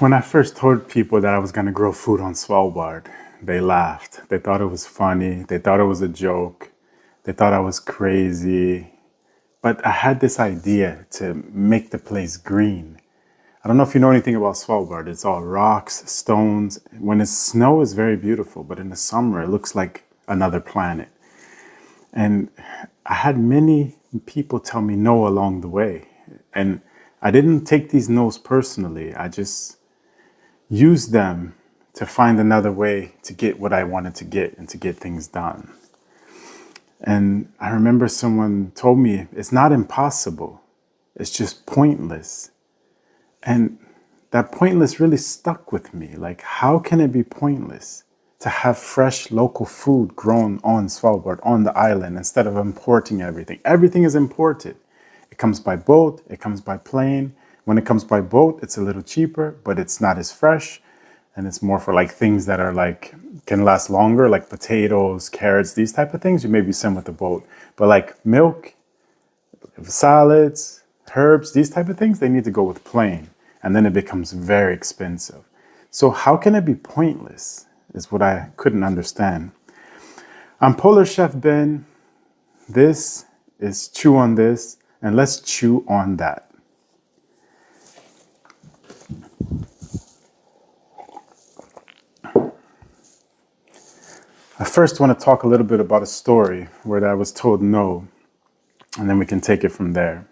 When I first told people that I was going to grow food on Svalbard, they laughed. They thought it was funny. They thought it was a joke. They thought I was crazy. But I had this idea to make the place green. I don't know if you know anything about Svalbard. It's all rocks, stones. When it's snow, it's very beautiful. But in the summer, it looks like another planet. And I had many people tell me no along the way. And I didn't take these no's personally. I just used them to find another way to get what I wanted to get and to get things done. And I remember someone told me it's not impossible. It's just pointless. And that pointless really stuck with me. Like, how can it be pointless to have fresh local food grown on Svalbard, on the island, instead of importing everything? Everything is imported. It comes by boat, it comes by plane. When it comes by boat, it's a little cheaper, but it's not as fresh. And it's more for like things that are like, can last longer, like potatoes, carrots, these type of things. You maybe send with the boat. But like milk, salads, herbs, these type of things, they need to go with plane. And then it becomes very expensive. So how can it be pointless is what I couldn't understand. I'm Polar Chef Ben. This is Chew on This, and let's chew on that. I first want to talk a little bit about a story where I was told no, and then we can take it from there.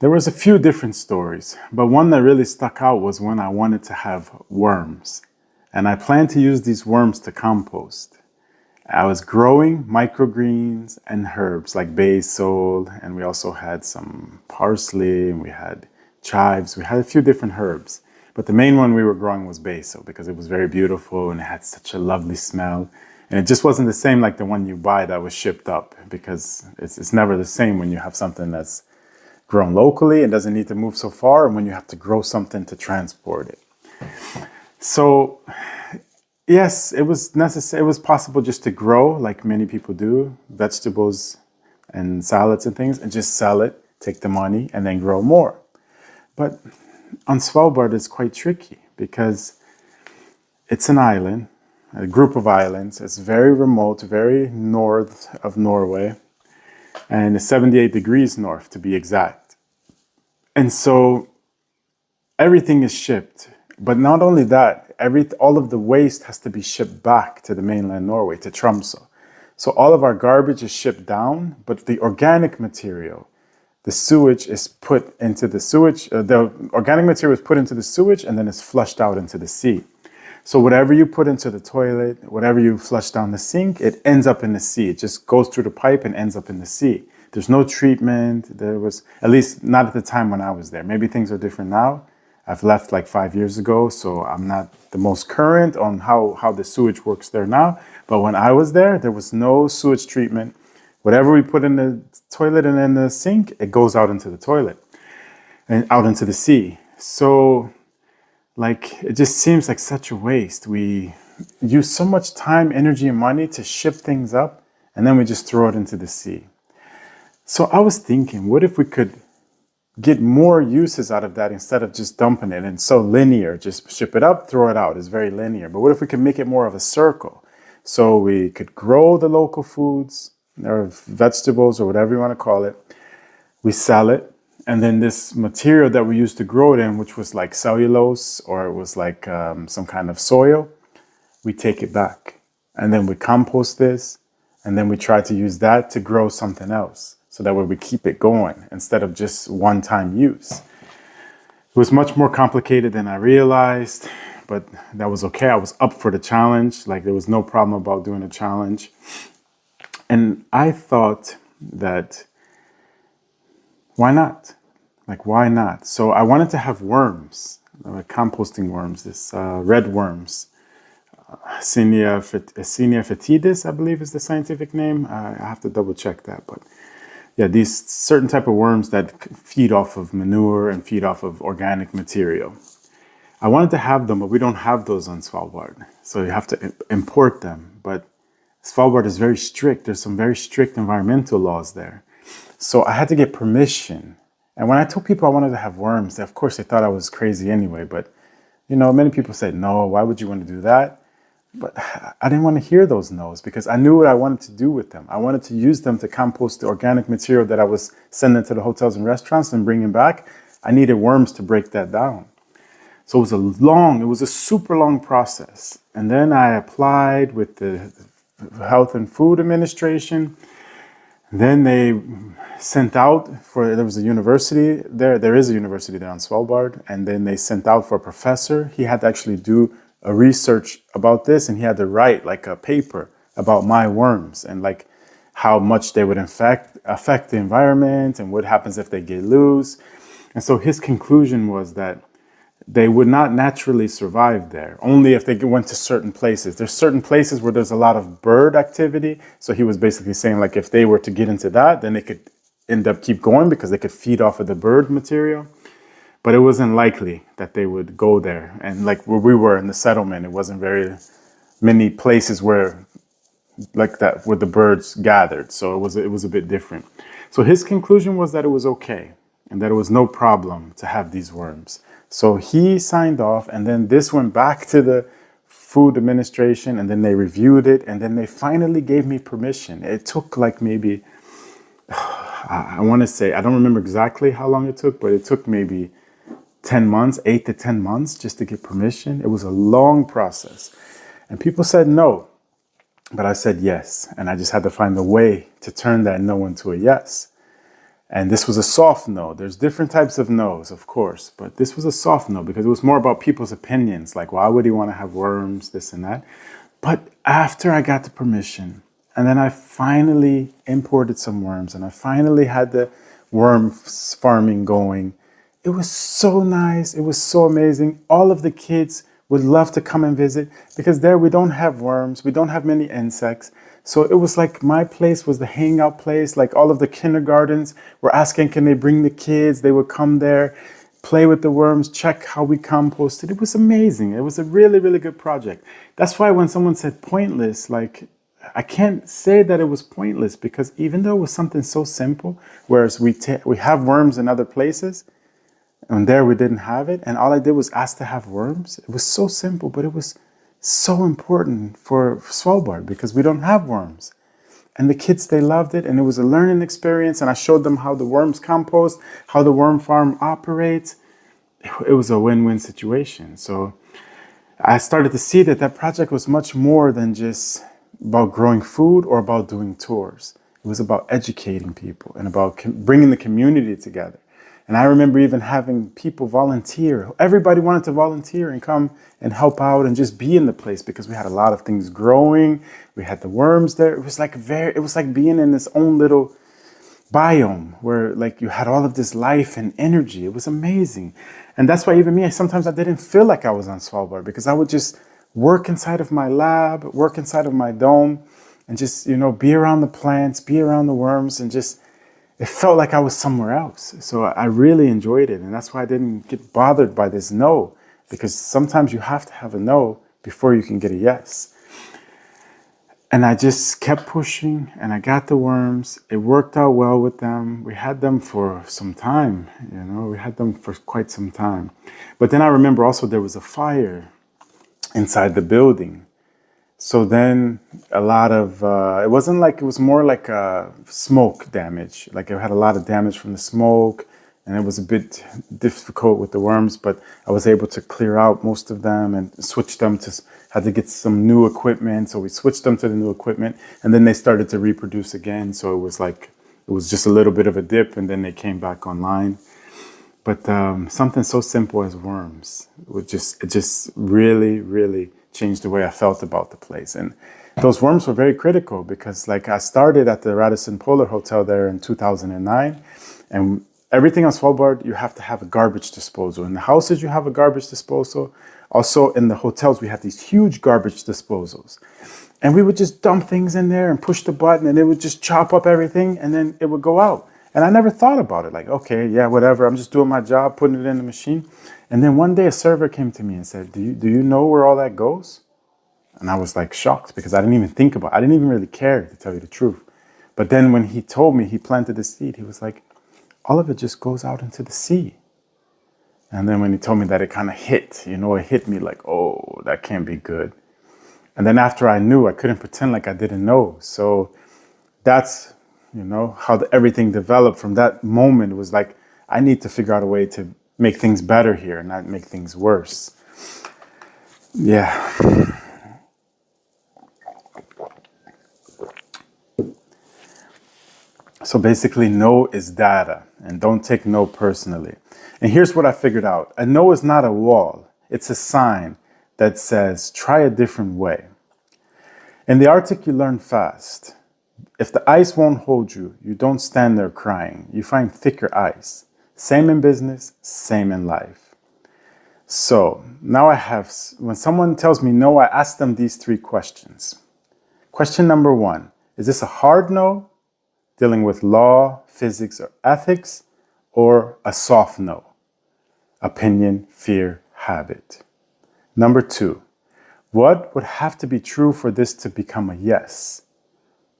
There was a few different stories, but one that really stuck out was when I wanted to have worms, and I planned to use these worms to compost. I was growing microgreens and herbs like basil, and we also had some parsley, and we had chives. We had a few different herbs. But the main one we were growing was basil because it was very beautiful and it had such a lovely smell. And it just wasn't the same like the one you buy that was shipped up, because it's never the same when you have something that's grown locally and doesn't need to move so far, and when you have to grow something to transport it. So yes, it was necessary. It was possible just to grow, like many people do, vegetables and salads and things, and just sell it, take the money, and then grow more. But on Svalbard, it's quite tricky because it's an island, a group of islands. It's very remote, very north of Norway, and it's 78 degrees north to be exact. And so everything is shipped. But not only that, all of the waste has to be shipped back to the mainland Norway, to Tromsø. So all of our garbage is shipped down, but the organic material, the sewage is put into the sewage. The organic material is put into the sewage and then it's flushed out into the sea. So whatever you put into the toilet, whatever you flush down the sink, it ends up in the sea. It just goes through the pipe and ends up in the sea. There's no treatment. There was, at least not at the time when I was there. Maybe things are different now. I've left like 5 years ago, so I'm not the most current on how the sewage works there now. But when I was there was no sewage treatment. Whatever we put in the toilet and in the sink, it goes out into the toilet and out into the sea. So like, it just seems like such a waste. We use so much time, energy, and money to ship things up, and then we just throw it into the sea. So I was thinking, what if we could get more uses out of that instead of just dumping it? And so linear, just ship it up, throw it out. It's very linear. But what if we could make it more of a circle? So we could grow the local foods or vegetables or whatever you want to call it. We sell it. And then this material that we used to grow it in, which was like cellulose or it was like some kind of soil, we take it back. And then we compost this. And then we try to use that to grow something else. So that way we keep it going instead of just one-time use. It was much more complicated than I realized, but that was okay. I was up for the challenge. Like, there was no problem about doing a challenge. And I thought that, why not? Like, why not? So I wanted to have worms, composting worms, this red worms. Asenia fetidis, I believe is the scientific name. I have to double check that, but yeah, these certain type of worms that feed off of manure and feed off of organic material. I wanted to have them, but we don't have those on Svalbard. So you have to import them. But Svalbard is very strict. There's some very strict environmental laws there. So I had to get permission. And when I told people I wanted to have worms, of course they thought I was crazy anyway, but Many people say, no, why would you want to do that? But I didn't want to hear those no's because I knew what I wanted to do with them. I wanted to use them to compost the organic material that I was sending to the hotels and restaurants and bringing back. I needed worms to break that down. So it was a super long process. And then I applied with the Health and Food Administration. Then they sent out there was a university there. There is a university there on Svalbard. And then they sent out for a professor. He had to actually do a research about this, and he had to write like a paper about my worms and like how much they would affect the environment and what happens if they get loose. And so his conclusion was that they would not naturally survive there, only if they went to certain places. There's certain places where there's a lot of bird activity. So he was basically saying like if they were to get into that, then they could end up keep going because they could feed off of the bird material. But it wasn't likely that they would go there. And like where we were in the settlement, it wasn't very many places where like that where the birds gathered. So it was a bit different. So his conclusion was that it was okay and that it was no problem to have these worms. So he signed off, and then this went back to the Food Administration, and then they reviewed it, and then they finally gave me permission. It took like maybe, I want to say, I don't remember exactly how long it took, but it took maybe 10 months, 8 to 10 months just to get permission. It was a long process. And people said no, but I said yes. And I just had to find a way to turn that no into a yes. And this was a soft no. There's different types of no's, of course, but this was a soft no because it was more about people's opinions. Like, why would he want to have worms, this and that? But after I got the permission, and then I finally imported some worms, and I finally had the worm farming going, it was so nice. It was so amazing. All of the kids would love to come and visit because there we don't have worms. We don't have many insects. So it was like my place was the hangout place. Like all of the kindergartens were asking, can they bring the kids? They would come there, play with the worms, check how we composted. It was amazing. It was a really, really good project. That's why when someone said pointless, like I can't say that it was pointless because even though it was something so simple, whereas we have worms in other places, and there we didn't have it, and all I did was ask to have worms. It was so simple, but it was so important for Svalbard because we don't have worms. And the kids, they loved it, and it was a learning experience, and I showed them how the worms compost, how the worm farm operates. It was a win-win situation. So I started to see that that project was much more than just about growing food or about doing tours. It was about educating people and about bringing the community together. And I remember even having people volunteer. Everybody wanted to volunteer and come and help out and just be in the place because we had a lot of things growing. We had the worms there. It was like being in this own little biome where like you had all of this life and energy. It was amazing. And that's why even me, sometimes I didn't feel like I was on Svalbard because I would just work inside of my lab, work inside of my dome and just, be around the plants, be around the worms and just, it felt like I was somewhere else. So I really enjoyed it. And that's why I didn't get bothered by this no, because sometimes you have to have a no before you can get a yes. And I just kept pushing and I got the worms. It worked out well with them. We had them for some time, we had them for quite some time. But then I remember also there was a fire inside the building. So then a lot of, it was more like smoke damage. Like it had a lot of damage from the smoke and it was a bit difficult with the worms, but I was able to clear out most of them and switch them had to get some new equipment. So we switched them to the new equipment and then they started to reproduce again. So it was just a little bit of a dip and then they came back online. But something so simple as worms, it just really, really changed the way I felt about the place. And those worms were very critical because like I started at the Radisson Polar Hotel there in 2009 and everything on Svalbard, you have to have a garbage disposal. In the houses, you have a garbage disposal. Also in the hotels, we had these huge garbage disposals. And we would just dump things in there and push the button and it would just chop up everything and then it would go out. And I never thought about it. Like, okay, yeah, whatever. I'm just doing my job, putting it in the machine. And then one day a server came to me and said, do you know where all that goes? And I was like shocked because I didn't even think about it. I didn't even really care, to tell you the truth. But then when he told me, he planted the seed, he was like, all of it just goes out into the sea. And then when he told me that, it kind of hit, it hit me like, oh, that can't be good. And then after I knew, I couldn't pretend like I didn't know. So that's, how everything developed from that moment. Was like, I need to figure out a way to make things better here and not make things worse. Yeah. So basically, no is data, and don't take no personally. And here's what I figured out. A no is not a wall. It's a sign that says, try a different way. In the Arctic, you learn fast. If the ice won't hold you, you don't stand there crying. You find thicker ice. Same in business, same in life. So now when someone tells me no, I ask them these 3 questions. Question number 1, is this a hard no, dealing with law, physics, or ethics, or a soft no, opinion, fear, habit? Number 2, what would have to be true for this to become a yes,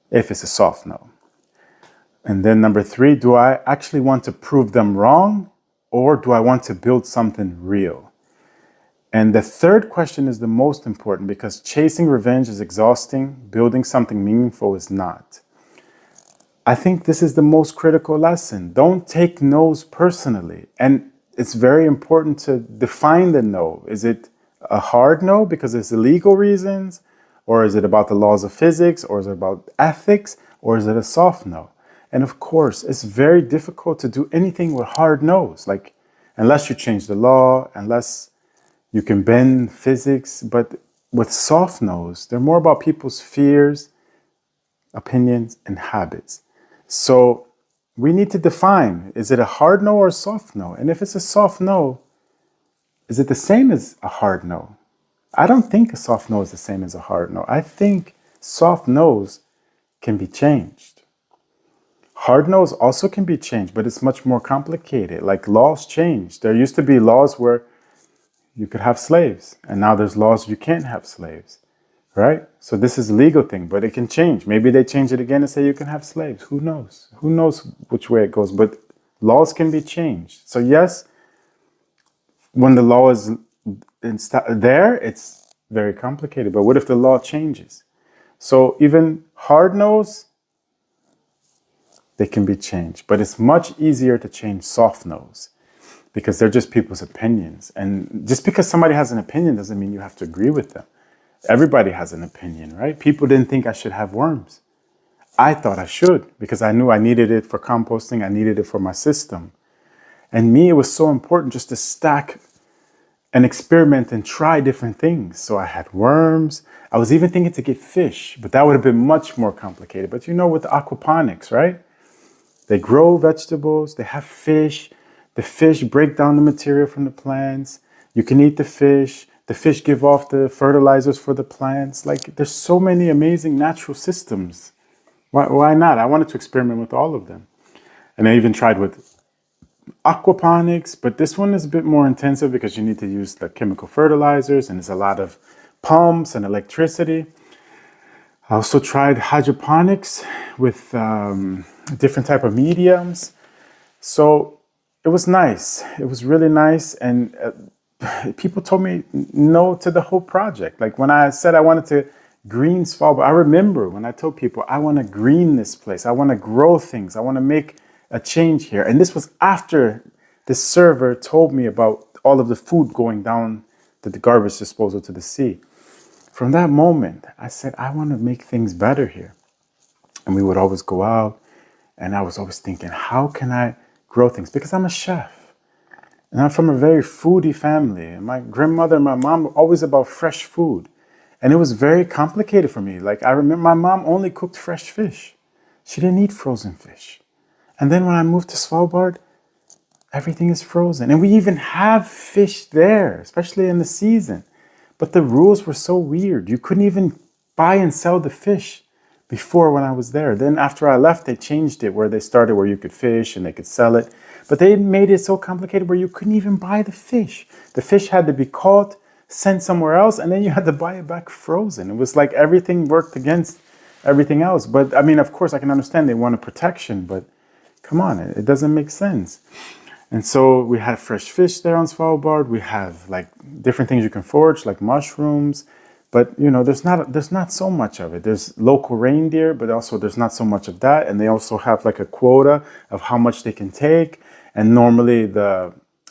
if it's a soft no? And then number 3, do I actually want to prove them wrong, or do I want to build something real? And the third question is the most important, because chasing revenge is exhausting, building something meaningful is not. I think this is the most critical lesson. Don't take no's personally. And it's very important to define the no. Is it a hard no because it's illegal reasons? Or is it about the laws of physics? Or is it about ethics? Or is it a soft no? And of course, it's very difficult to do anything with hard no's. Like, unless you change the law, unless you can bend physics. But with soft no's, they're more about people's fears, opinions, and habits. So we need to define, is it a hard no or a soft no? And if it's a soft no, is it the same as a hard no? I don't think a soft no is the same as a hard no. I think soft no's can be changed. Hard no's also can be changed, but it's much more complicated. Like, laws change. There used to be laws where you could have slaves, and now there's laws you can't have slaves. Right? So this is a legal thing, but it can change. Maybe they change it again and say you can have slaves. Who knows? Who knows which way it goes? But laws can be changed. So yes, when the law is there, it's very complicated. But what if the law changes? So even hard no's, they can be changed. But it's much easier to change soft no's, because they're just people's opinions. And just because somebody has an opinion doesn't mean you have to agree with them. Everybody has an opinion, right? People didn't think I should have worms. I thought I should, because I knew I needed it for composting. I needed it for my system. And me, it was so important just to stack and experiment and try different things. So I had worms. I was even thinking to get fish, but that would have been much more complicated. But with aquaponics, right? They grow vegetables, they have fish. The fish break down the material from the plants. You can eat the fish. The fish give off the fertilizers for the plants. Like, there's so many amazing natural systems. Why not? I wanted to experiment with all of them. And I even tried with aquaponics, but this one is a bit more intensive because you need to use the chemical fertilizers, and there's a lot of pumps and electricity. I also tried hydroponics with different type of mediums. So it was nice. It was really nice. And people told me no to the whole project. Like, when I said I wanted to green Svalbard, I remember when I told people, I want to green this place. I want to grow things. I want to make a change here. And this was after the server told me about all of the food going down to the garbage disposal to the sea. From that moment, I said, I want to make things better here. And we would always go out, and I was always thinking, how can I grow things? Because I'm a chef. And I'm from a very foodie family. And my grandmother and my mom were always about fresh food. And it was very complicated for me. Like, I remember my mom only cooked fresh fish. She didn't eat frozen fish. And then when I moved to Svalbard, everything is frozen. And we even have fish there, especially in the season. But the rules were so weird. You couldn't even buy and sell the fish before when I was there. Then after I left, they changed it where you could fish and they could sell it. But they made it so complicated where you couldn't even buy the fish. The fish had to be caught, sent somewhere else, and then you had to buy it back frozen. It was like everything worked against everything else. But I mean, of course, I can understand they wanted protection, but come on, it doesn't make sense. And so we had fresh fish there on Svalbard. We have like different things you can forage, like mushrooms. But there's not so much of it. There's local reindeer, but also there's not so much of that. And they also have like a quota of how much they can take. And normally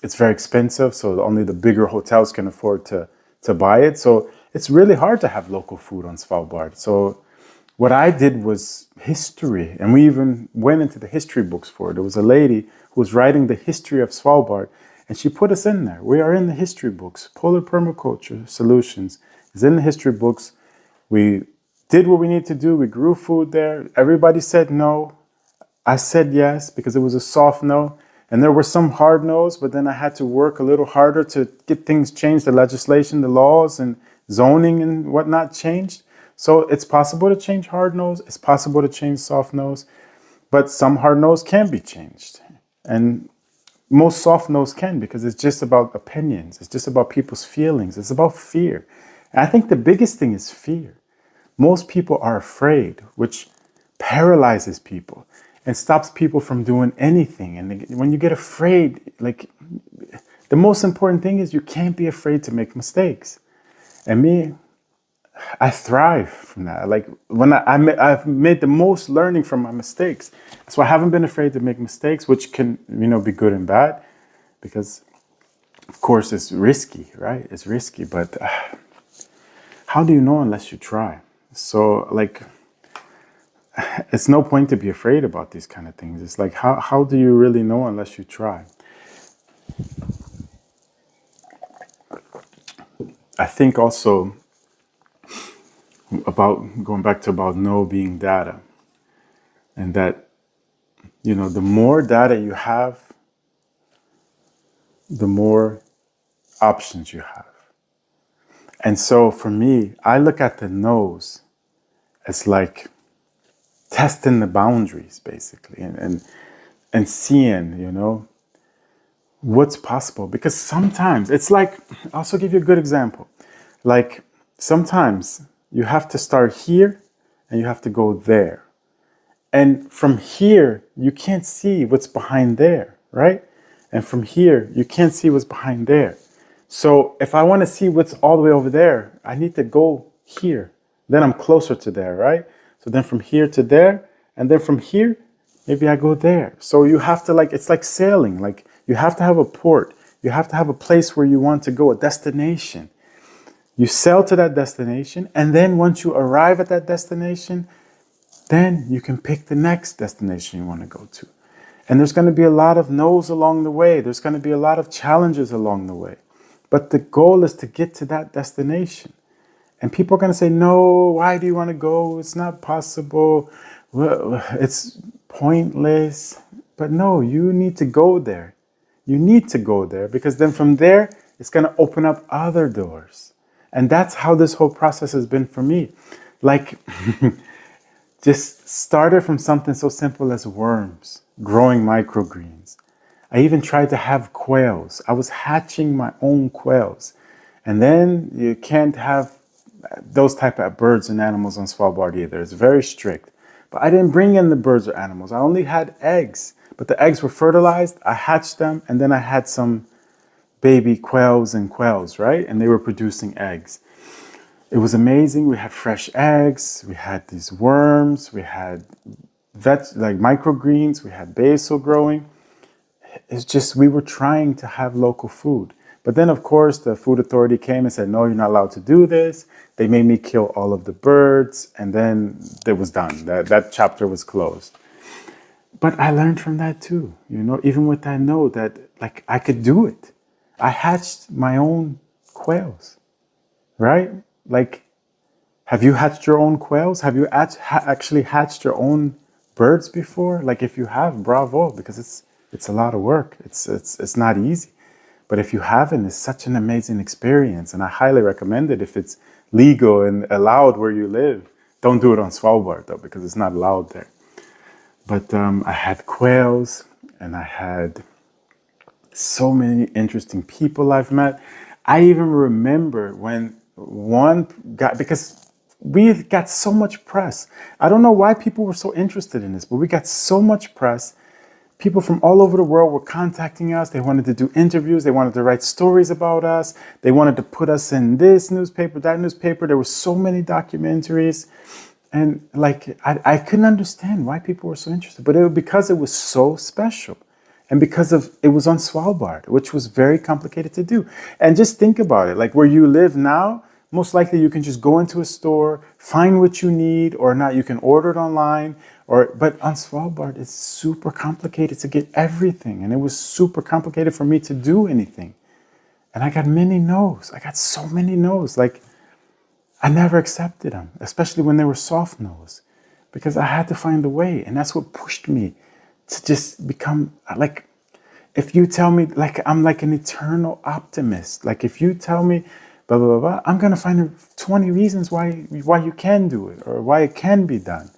it's very expensive, so only the bigger hotels can afford to buy it. So it's really hard to have local food on Svalbard. So what I did was history, and we even went into the history books for it. There was a lady who was writing the history of Svalbard, and she put us in there. We are in the history books. Polar Permaculture Solutions is in the history books. We did what we need to do. We grew food there. Everybody said no. I said yes because it was a soft no. And there were some hard no's, but then I had to work a little harder to get things changed, the legislation, the laws, and zoning and whatnot changed. So it's possible to change hard no's. It's possible to change soft no's. But some hard no's can be changed. And most soft no's can, because it's just about opinions. It's just about people's feelings. It's about fear. And I think the biggest thing is fear. Most people are afraid, which paralyzes people and stops people from doing anything. And when you get afraid, like, the most important thing is you can't be afraid to make mistakes. And me, I thrive from that. Like, when I've made the most learning from my mistakes. So I haven't been afraid to make mistakes, which can, be good and bad, because of course it's risky, right? It's risky, but how do you know unless you try? So like, it's no point to be afraid about these kind of things. It's like, how do you really know unless you try? I think also about going back to about no being data, and that, the more data you have, the more options you have. And so for me, I look at the no's as like testing the boundaries, basically, and seeing, what's possible. Because sometimes it's like, I'll also give you a good example. Like, sometimes you have to start here and you have to go there. And from here, you can't see what's behind there, right? And from here, you can't see what's behind there. So if I want to see what's all the way over there, I need to go here. Then I'm closer to there, right? So then from here to there, and then from here, maybe I go there. So you have to, like, it's like sailing. Like, you have to have a port. You have to have a place where you want to go, a destination. You sail to that destination, and then once you arrive at that destination, then you can pick the next destination you want to go to. And there's going to be a lot of no's along the way. There's going to be a lot of challenges along the way. But the goal is to get to that destination. And people are going to say, no, why do you want to go? It's not possible. Well, it's pointless. But no, you need to go there. You need to go there, because then from there, it's going to open up other doors. And that's how this whole process has been for me. Like, just started from something so simple as worms, growing microgreens. I even tried to have quails. I was hatching my own quails. And then you can't have those type of birds and animals on Svalbard either. It's very strict. But I didn't bring in the birds or animals. I only had eggs. But the eggs were fertilized. I hatched them, and then I had some baby quails and quails, right? And they were producing eggs. It was amazing. We had fresh eggs. We had these worms. We had like microgreens. We had basil growing. It's just, we were trying to have local food. But then, of course, the food authority came and said, no, you're not allowed to do this. They made me kill all of the birds. And then it was done. That chapter was closed. But I learned from that too. Even with that note, that like I could do it. I hatched my own quails, right? Like, have you hatched your own quails? Have you actually hatched your own birds before? Like, if you have, bravo, because it's a lot of work. It's not easy. But if you haven't, it's such an amazing experience. And I highly recommend it if it's legal and allowed where you live. Don't do it on Svalbard, though, because it's not allowed there. But I had quails, and I had so many interesting people I've met. I even remember when one guy, because we got so much press. I don't know why people were so interested in this, but we got so much press People from all over the world were contacting us. They wanted to do interviews. They wanted to write stories about us. They wanted to put us in this newspaper, that newspaper. There were so many documentaries. And like, I couldn't understand why people were so interested, but it was because it was so special. And because of it was on Svalbard, which was very complicated to do. And just think about it, like where you live now, most likely you can just go into a store, find what you need or not. You can order it online. But on Svalbard, it's super complicated to get everything. And it was super complicated for me to do anything. And I got many no's. I got so many no's. Like, I never accepted them, especially when they were soft no's, because I had to find a way. And that's what pushed me to just become like, if you tell me, like, I'm like an eternal optimist. Like, if you tell me, blah, blah, blah, blah, I'm going to find 20 reasons why you can do it or why it can be done.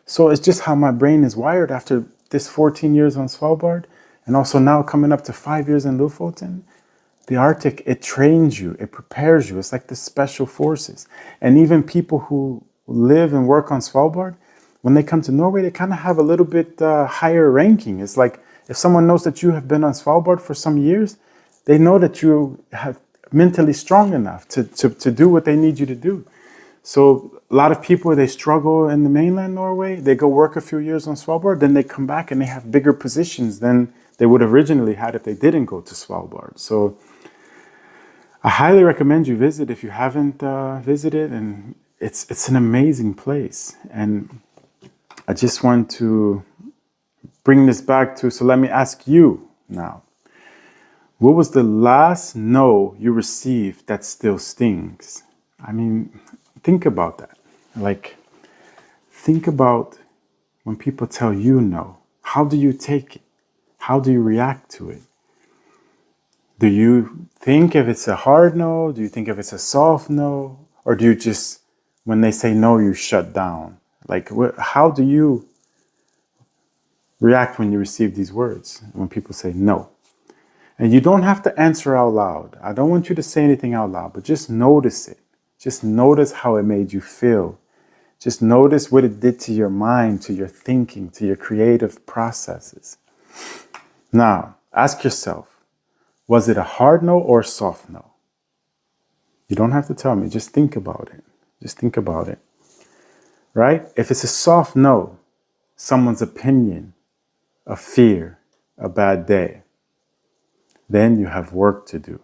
So it's just how my brain is wired after this 14 years on Svalbard and also now coming up to 5 years in Lofoten. The Arctic, it trains you, it prepares you. It's like the special forces. And even people who live and work on Svalbard, when they come to Norway, they kind of have a little bit higher ranking. It's like if someone knows that you have been on Svalbard for some years, they know that you have mentally strong enough to do what they need you to do. So a lot of people, they struggle in the mainland Norway. They go work a few years on Svalbard, then they come back and they have bigger positions than they would have originally had if they didn't go to Svalbard. So I highly recommend you visit if you haven't visited, and it's an amazing place. And I just want to bring this back to, so let me ask you now, what was the last no you received that still stings? I mean, think about that. Like, think about when people tell you no. How do you take it? How do you react to it? Do you think if it's a hard no? Do you think if it's a soft no? Or do you just, when they say no, you shut down? Like, how do you react when you receive these words, when people say no? And you don't have to answer out loud. I don't want you to say anything out loud, but just notice it. Just notice how it made you feel. Just notice what it did to your mind, to your thinking, to your creative processes. Now, ask yourself, was it a hard no or a soft no? You don't have to tell me, just think about it. Just think about it, right? If it's a soft no, someone's opinion, a fear, a bad day, then you have work to do.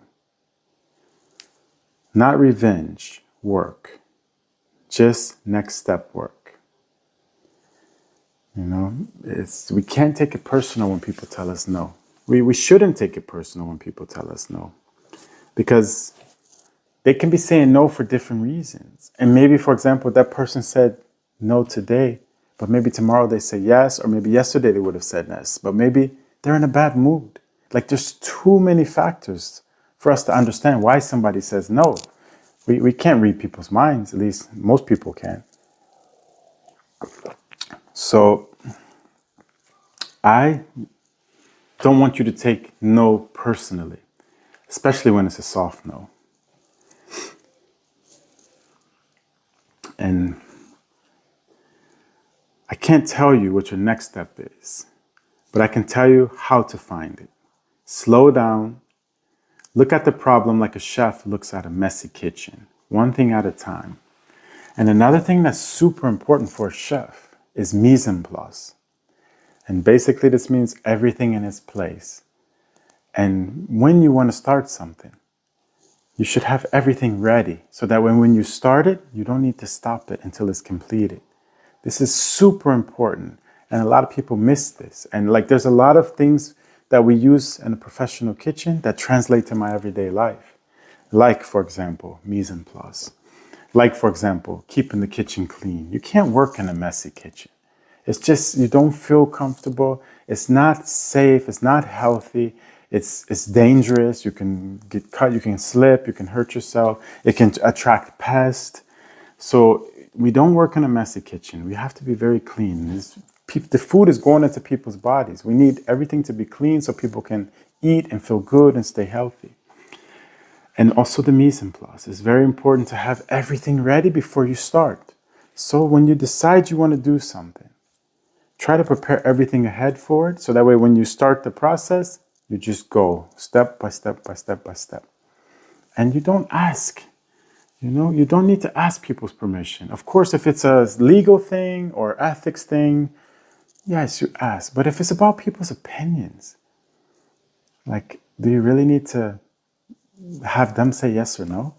Not revenge, work. Just next step work. You know, we can't take it personal when people tell us no. We shouldn't take it personal when people tell us no. Because they can be saying no for different reasons. And maybe, for example, that person said no today, but maybe tomorrow they say yes, or maybe yesterday they would have said yes, but maybe they're in a bad mood. Like, there's too many factors for us to understand why somebody says no. We can't read people's minds, at least most people can. So I don't want you to take no personally, especially when it's a soft no. And I can't tell you what your next step is, but I can tell you how to find it. Slow down. Look at the problem like a chef looks at a messy kitchen, one thing at a time. And another thing that's super important for a chef is mise en place. And basically this means everything in its place. And when you want to start something, you should have everything ready so that when you start it, you don't need to stop it until it's completed. This is super important. And a lot of people miss this. And like, there's a lot of things that we use in a professional kitchen that translate to my everyday life. Like, for example, mise en place. Like, for example, keeping the kitchen clean. You can't work in a messy kitchen. It's just, you don't feel comfortable. It's not safe. It's not healthy. It's dangerous. You can get cut. You can slip. You can hurt yourself. It can attract pests. So we don't work in a messy kitchen. We have to be very clean. The food is going into people's bodies. We need everything to be clean so people can eat and feel good and stay healthy. And also the mise en place. It's very important to have everything ready before you start. So when you decide you want to do something, try to prepare everything ahead for it. So that way, when you start the process, you just go step by step by step by step. And you don't ask. You don't need to ask people's permission. Of course, if it's a legal thing or ethics thing, yes, you ask. But if it's about people's opinions, like, do you really need to have them say yes or no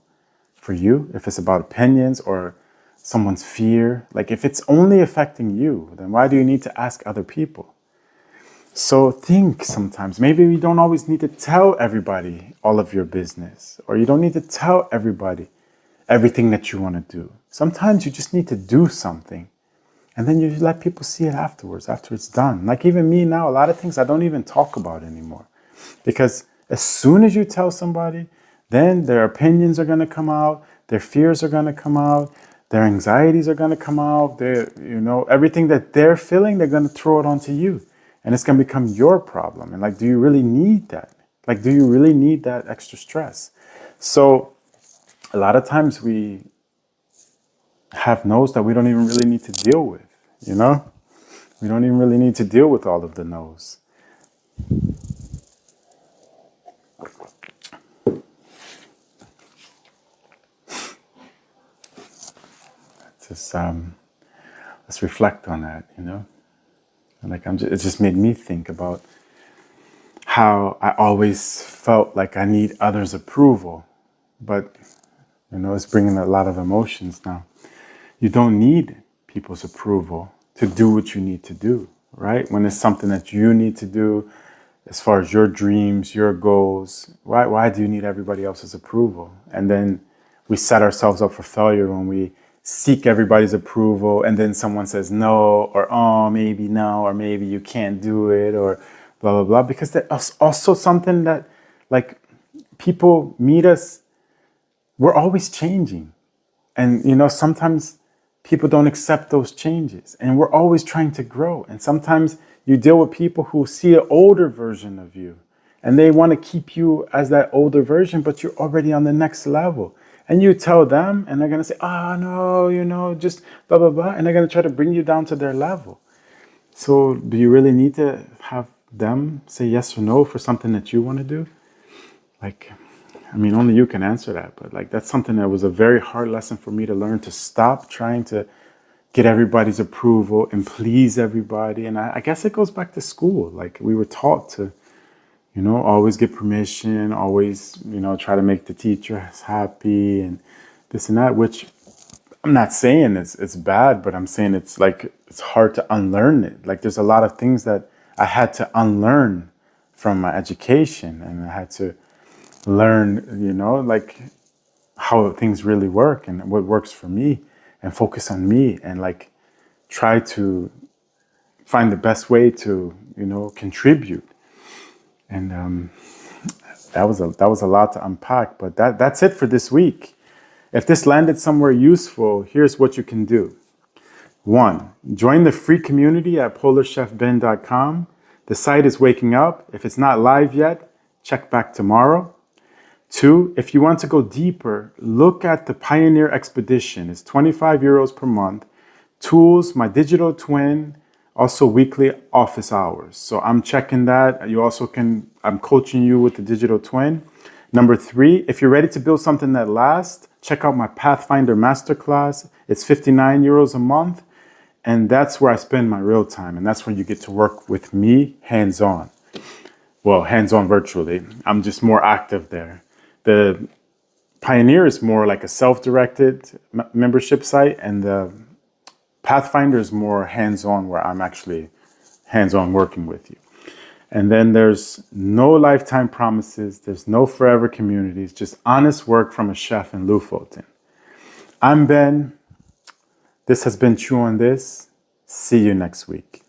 for you? If it's about opinions or someone's fear, like if it's only affecting you, then why do you need to ask other people? So think sometimes, maybe you don't always need to tell everybody all of your business, or you don't need to tell everybody everything that you want to do. Sometimes you just need to do something, and then you let people see it afterwards, after it's done. Like even me now, a lot of things I don't even talk about anymore. Because as soon as you tell somebody, then their opinions are going to come out, their fears are going to come out, their anxieties are going to come out, everything that they're feeling, they're going to throw it onto you. And it's going to become your problem. And like, do you really need that? Like, do you really need that extra stress? So a lot of times we have no's that we don't even really need to deal with, We don't even really need to deal with all of the no's. Just, let's reflect on that, And like it just made me think about how I always felt like I need others' approval, but it's bringing a lot of emotions now. You don't need people's approval to do what you need to do, right? When it's something that you need to do, as far as your dreams, your goals, why do you need everybody else's approval? And then we set ourselves up for failure when we seek everybody's approval, and then someone says no, or oh, maybe no, or maybe you can't do it, or blah, blah, blah. Because that's also something that, like, people meet us, we're always changing. And, sometimes people don't accept those changes, and we're always trying to grow. And sometimes you deal with people who see an older version of you, and they want to keep you as that older version, but you're already on the next level. And you tell them, and they're going to say, no, just blah, blah, blah. And they're going to try to bring you down to their level. So do you really need to have them say yes or no for something that you want to do? Like, only you can answer that. But like, that's something that was a very hard lesson for me to learn, to stop trying to get everybody's approval and please everybody. And I guess it goes back to school. Like, we were taught to, always get permission, always, try to make the teachers happy and this and that, which I'm not saying it's bad, but I'm saying it's hard to unlearn it. Like, there's a lot of things that I had to unlearn from my education, and I had to learn, like, how things really work and what works for me, and focus on me, and like try to find the best way to, contribute. And that was a lot to unpack, but that's it for this week. If this landed somewhere useful, here's what you can do. 1, join the free community at polarchefben.com. The site is waking up. If it's not live yet, check back tomorrow. 2, if you want to go deeper, look at the Pioneer Expedition. It's 25 euros per month. Tools, my digital twin, also weekly office hours. So I'm checking that. I'm coaching you with the digital twin. Number 3, if you're ready to build something that lasts, check out my Pathfinder Masterclass. It's 59 euros a month. And that's where I spend my real time. And that's where you get to work with me hands-on. Well, hands-on virtually. I'm just more active there. The Pioneer is more like a self-directed membership site, and the Pathfinder is more hands-on, where I'm actually hands-on working with you. And then there's no lifetime promises. There's no forever communities, just honest work from a chef in Lofoten. I'm Ben. This has been Chew on This. See you next week.